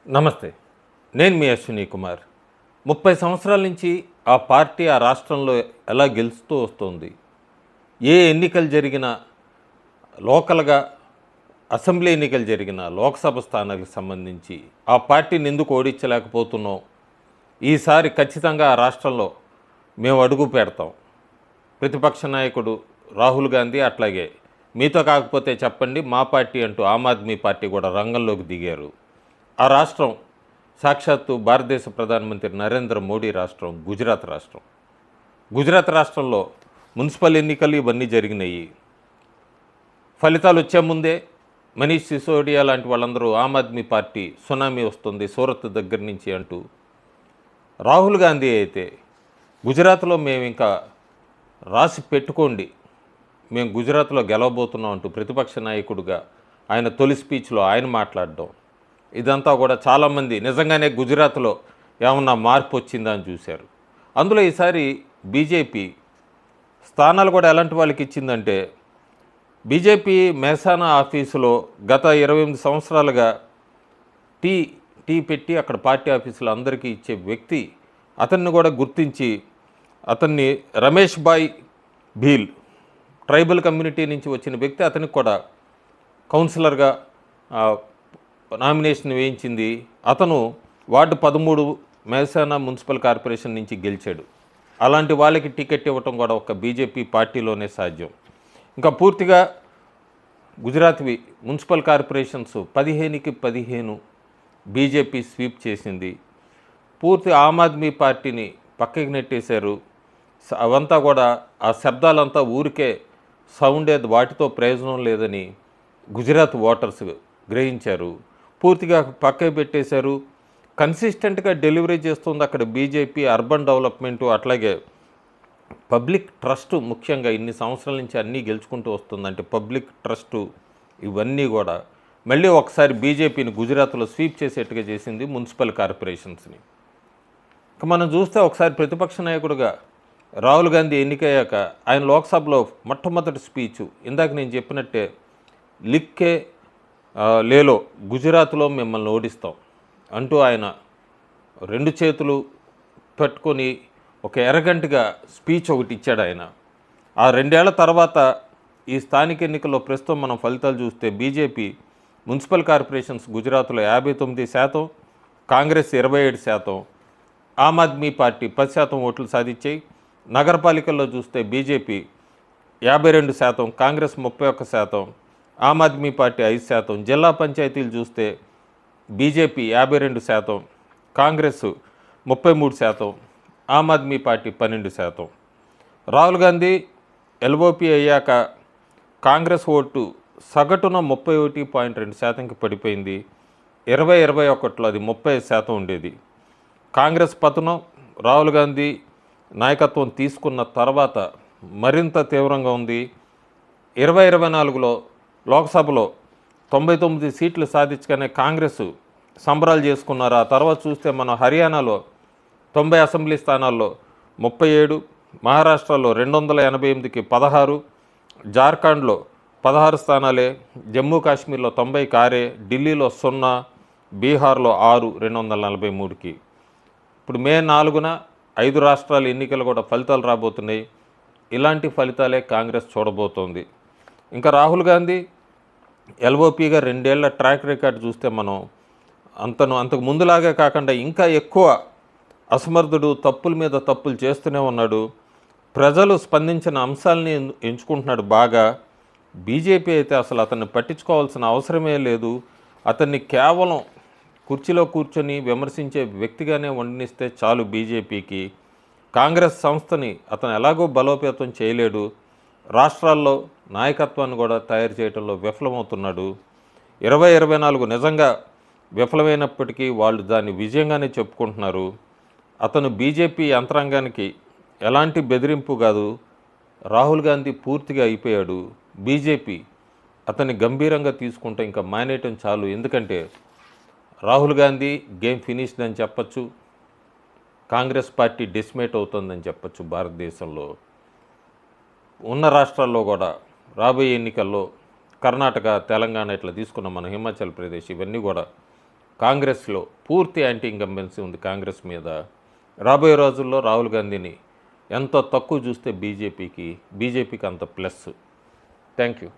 నమస్తే. నేను మీ అశ్విని కుమార్. 30 సంవత్సరాల నుంచి ఆ పార్టీ ఆ రాష్ట్రంలో ఎలా గెలుస్తూ వస్తోంది. ఏ ఎన్నికలు జరిగినా లోకల్‌గా అసెంబ్లీ ఎన్నికలు జరిగినా, లోక్‌సభ స్థానాలకు సంబంధించి ఆ పార్టీని ఎందుకు ఓడించలేకపోతున్నాం. ఈసారి ఖచ్చితంగా ఆ రాష్ట్రంలో మేము అడుగు పెడతాం. ప్రతిపక్ష నాయకుడు రాహుల్ గాంధీ అట్లాగే మీతో కాకపోతే చెప్పండి మా పార్టీ అంటూ ఆమ్ ఆద్మీ పార్టీ కూడా రంగంలోకి దిగారు. ఆ రాష్ట్రం సాక్షాత్తు భారతదేశ ప్రధానమంత్రి నరేంద్ర మోడీ రాష్ట్రం గుజరాత్ రాష్ట్రం. గుజరాత్ రాష్ట్రంలో మున్సిపల్ ఎన్నికలు ఇవన్నీ జరిగినాయి. ఫలితాలు వచ్చే ముందే మనీష్ సిసోడియా లాంటి వాళ్ళందరూ ఆమ్ ఆద్మీ పార్టీ సునామీ వస్తుంది సూరత్ దగ్గర నుంచి అంటూ, రాహుల్ గాంధీ అయితే గుజరాత్లో మేము ఇంకా రాసి పెట్టుకోండి, మేము గుజరాత్లో గెలవబోతున్నాం అంటూ ప్రతిపక్ష నాయకుడిగా ఆయన తొలి స్పీచ్లో ఆయన మాట్లాడడం, ఇదంతా కూడా చాలామంది నిజంగానే గుజరాత్లో ఏమన్నా మార్పు వచ్చిందా అని చూశారు. అందులో ఈసారి బీజేపీ స్థానాలు కూడా ఎలాంటి వాళ్ళకి ఇచ్చిందంటే, బీజేపీ మెహసానా ఆఫీసులో గత 28 సంవత్సరాలుగా టీ టీ పెట్టి అక్కడ పార్టీ ఆఫీసులో అందరికీ ఇచ్చే వ్యక్తి, అతన్ని కూడా గుర్తించి అతన్ని రమేష్ భాయ్ భీల్ ట్రైబల్ కమ్యూనిటీ నుంచి వచ్చిన వ్యక్తి, అతనికి కూడా కౌన్సిలర్గా నామినేషన్ వేయించింది. అతను వార్డు 13 మెహసానా మున్సిపల్ కార్పొరేషన్ నుంచి గెలిచాడు. అలాంటి వాళ్ళకి టికెట్ ఇవ్వటం కూడా ఒక బీజేపీ పార్టీలోనే సాధ్యం. ఇంకా పూర్తిగా గుజరాత్వి మున్సిపల్ కార్పొరేషన్స్ 15కి 15 బీజేపీ స్వీప్ చేసింది. పూర్తి ఆమ్ ఆద్మీ పార్టీని పక్కకి నెట్టేశారు. అవంతా కూడా ఆ శబ్దాలంతా ఊరికే సౌండే, వాటితో ప్రయోజనం లేదని గుజరాత్ ఓటర్స్ గ్రహించారు. పూర్తిగా పక్కకి పెట్టేశారు. కన్సిస్టెంట్గా డెలివరీ చేస్తుంది అక్కడ బీజేపీ. అర్బన్ డెవలప్మెంటు అట్లాగే పబ్లిక్ ట్రస్ట్, ముఖ్యంగా ఇన్ని సంవత్సరాల నుంచి అన్నీ గెలుచుకుంటూ వస్తుందంటే పబ్లిక్ ట్రస్టు, ఇవన్నీ కూడా మళ్ళీ ఒకసారి బీజేపీని గుజరాత్లో స్వీప్ చేసేట్టుగా చేసింది మున్సిపల్ కార్పొరేషన్స్ని. ఇక మనం చూస్తే ఒకసారి ప్రతిపక్ష నాయకుడిగా రాహుల్ గాంధీ ఎన్నికయ్యాక ఆయన లోక్సభలో మొట్టమొదటి స్పీచ్ ఇందాక నేను చెప్పినట్టే, లిక్కే లేలో గుజరాత్లో మిమ్మల్ని ఓడిస్తాం అంటూ ఆయన 2 చేతులు పట్టుకొని ఒక ఎరగంటగా స్పీచ్ ఒకటి ఇచ్చాడు ఆయన. ఆ 2 ఏళ్ల తర్వాత ఈ స్థానిక ఎన్నికల్లో ప్రస్తుతం మనం ఫలితాలు చూస్తే బీజేపీ మున్సిపల్ కార్పొరేషన్స్ గుజరాత్లో 59%, కాంగ్రెస్ 27%, ఆమ్ ఆద్మీ పార్టీ 10% ఓట్లు సాధించాయి. నగరపాలికల్లో చూస్తే బీజేపీ 52%, కాంగ్రెస్ 31%, ఆమ్ ఆద్మీ పార్టీ 5%. జిల్లా పంచాయతీలు చూస్తే BJP 52%, Congress 33%, Aam Aadmi party 12%. Rahul Gandhi LOP అయ్యాక కాంగ్రెస్ ఓటు సగటున 31.2%కి పడిపోయింది. 2021లో అది 30% ఉండేది. కాంగ్రెస్ పతనం రాహుల్ గాంధీ నాయకత్వం తీసుకున్న తర్వాత మరింత తీవ్రంగా ఉంది. 2024లో లోక్సభలో 99 సీట్లు సాధించగానే కాంగ్రెస్ సంబరాలు చేసుకున్నారు. ఆ తర్వాత చూస్తే మనం హర్యానాలో 90 అసెంబ్లీ స్థానాల్లో 37, మహారాష్ట్రలో 288కి 16, జార్ఖండ్లో 16 స్థానాలే, జమ్మూ కాశ్మీర్లో 90కి 6, ఢిల్లీలో 0, బీహార్లో 6, 243కి. ఇప్పుడు మే 4న 5 రాష్ట్రాల ఎన్నికలు కూడా ఫలితాలు రాబోతున్నాయి. ఇలాంటి ఫలితాలే కాంగ్రెస్ చూడబోతోంది. ఇంకా రాహుల్ గాంధీ ఎల్ఓపిగా 2 ఏళ్ల ట్రాక్ రికార్డ్ చూస్తే మనం అంతకు ముందులాగే కాకుండా ఇంకా ఎక్కువ అసమర్థుడు, తప్పుల మీద తప్పులు చేస్తూనే ఉన్నాడు. ప్రజలు స్పందించిన అంశాలని ఎంచుకుంటున్నాడు బాగా. బీజేపీ అయితే అసలు అతన్ని పట్టించుకోవాల్సిన అవసరమే లేదు. అతన్ని కేవలం కుర్చీలో కూర్చొని విమర్శించే వ్యక్తిగానే వండినిస్తే చాలు బీజేపీకి. కాంగ్రెస్ సంస్థని అతను ఎలాగో బలోపేతం చేయలేడు. రాష్ట్రాల్లో నాయకత్వాన్ని కూడా తయారు చేయడంలో విఫలమవుతున్నాడు. 2024 నిజంగా విఫలమైనప్పటికీ వాళ్ళు దాన్ని విజయంగానే చెప్పుకుంటున్నారు. అతను బీజేపీ యంత్రాంగానికి ఎలాంటి బెదిరింపు కాదు. రాహుల్ గాంధీ పూర్తిగా అయిపోయాడు. బీజేపీ అతన్ని గంభీరంగా తీసుకుంటే ఇంకా మానేయటం చాలు. ఎందుకంటే రాహుల్ గాంధీ గేమ్ ఫినిష్డ్ అని చెప్పచ్చు. కాంగ్రెస్ పార్టీ డిస్మేట్ అవుతుందని చెప్పచ్చు. భారతదేశంలో ఉన్న రాష్ట్రాల్లో కూడా రాబోయే ఎన్నికల్లో కర్ణాటక, తెలంగాణ ఇట్లా తీసుకున్న మన హిమాచల్ ప్రదేశ్, ఇవన్నీ కూడా కాంగ్రెస్లో పూర్తి యాంటీ ఇంకంబెన్సీ ఉంది కాంగ్రెస్ మీద. రాబోయే రోజుల్లో రాహుల్ గాంధీని ఎంత తక్కువ చూస్తే బీజేపీకి అంత ప్లస్. Thank you.